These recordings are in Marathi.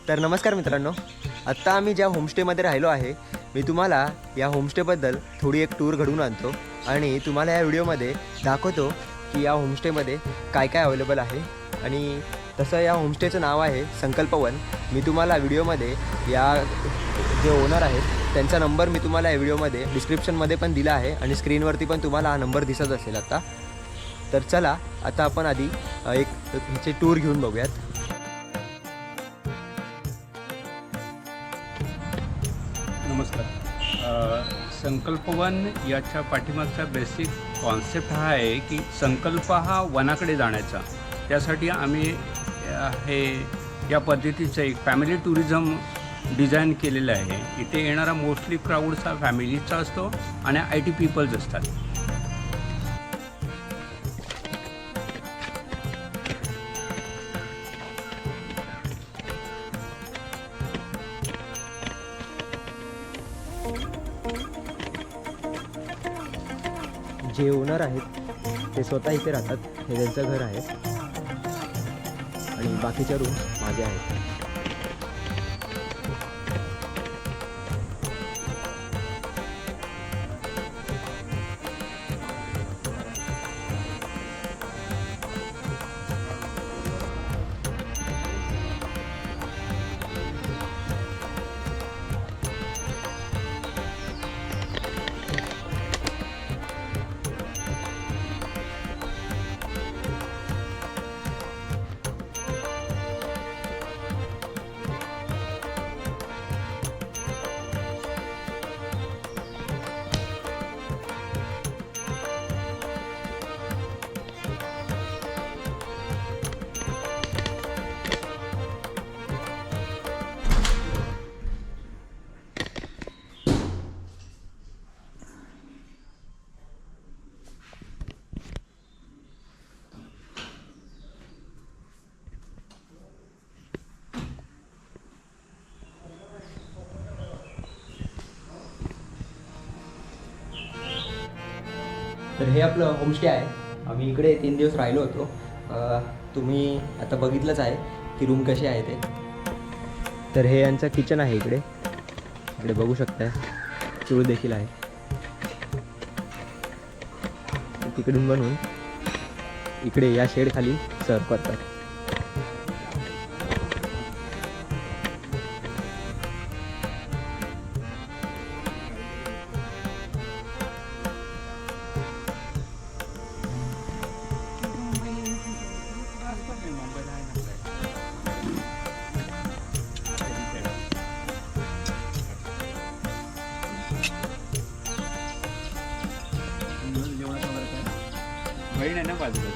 तर नमस्कार मित्रांनो, आत्ता आम्ही ज्या होमस्टेमध्ये राहिलो आहे, मी तुम्हाला या होमस्टेबद्दल थोडी एक टूर घडवून आणतो आणि तुम्हाला या व्हिडिओमध्ये दाखवतो की या होमस्टेमध्ये काय काय अवेलेबल आहे. आणि तसं या होमस्टेचं नाव आहे संकल्प वन. मी तुम्हाला व्हिडिओमध्ये या जे ओनर आहेत त्यांचा नंबर मी तुम्हाला या व्हिडिओमध्ये डिस्क्रिप्शनमध्ये पण दिला आहे आणि स्क्रीनवरती पण तुम्हाला हा नंबर दिसत असेल आता. तर चला आता आपण आधी एक ह्याचे टूर घेऊन बघूयात. नमस्कार. संकल्प वन याच्या पाठीमागचा बेसिक कॉन्सेप्ट हा आहे की संकल्प हा वनाकडे जाण्याचा. त्यासाठी आम्ही हे या पद्धतीचं एक फॅमिली टुरिझम डिझाईन केलेलं आहे. इथे येणारा मोस्टली क्राऊड्स फॅमिलीचा असतो आणि IT पीपल्स असतात. जे ओनर आहेत ते स्वतः इथे राहतात, हे त्यांचं घर आहे आणि बाकीच्या रूम माझे आहेत. तर हे आपलं होमस्टे आहे. आम्ही इकडे 3 दिवस राहिलो होतो. तुम्ही आता बघितलंच आहे की रूम कसे आहे ते. तर हे यांचं किचन आहे. इकडे बघू शकताय, चूल देखील आहे. तिकडून बनवून इकडे या शेड खाली सर्व करतात. बहीण आहे ना बाजूला.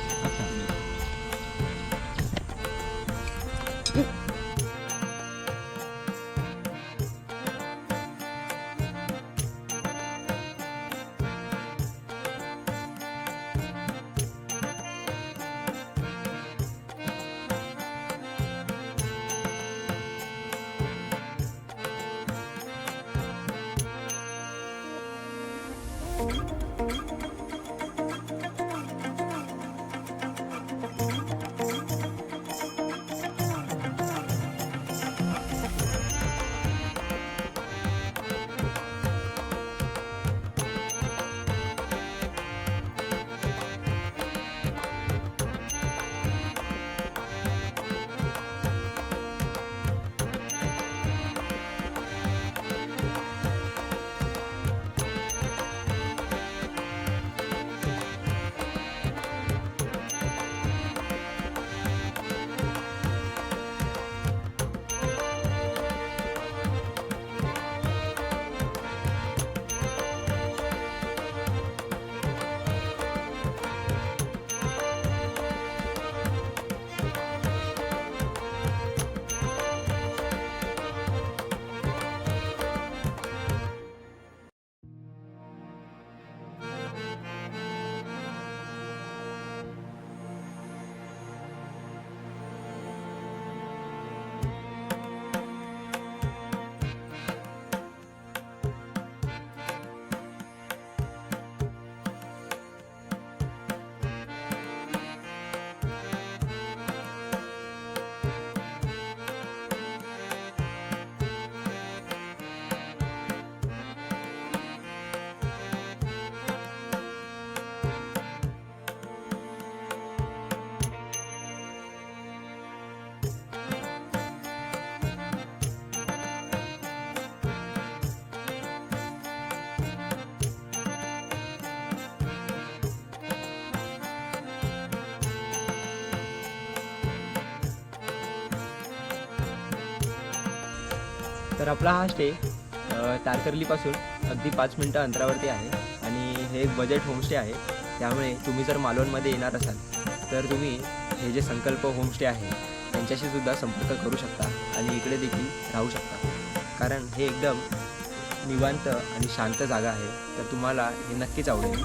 तर आपला हा स्टे तारकर्लीपासून अगदी 5 मिनटं अंतरावरती आहे आणि हे एक बजेट होमस्टे आहे. त्यामुळे तुम्ही जर मालवणमध्ये येणार असाल तर तुम्ही हे जे संकल्प होमस्टे आहे त्यांच्याशी सुद्धा संपर्क करू शकता आणि इकडे देखील राहू शकता. कारण हे एकदम निवांत आणि शांत जागा आहे, तर तुम्हाला हे नक्कीच आवडेल.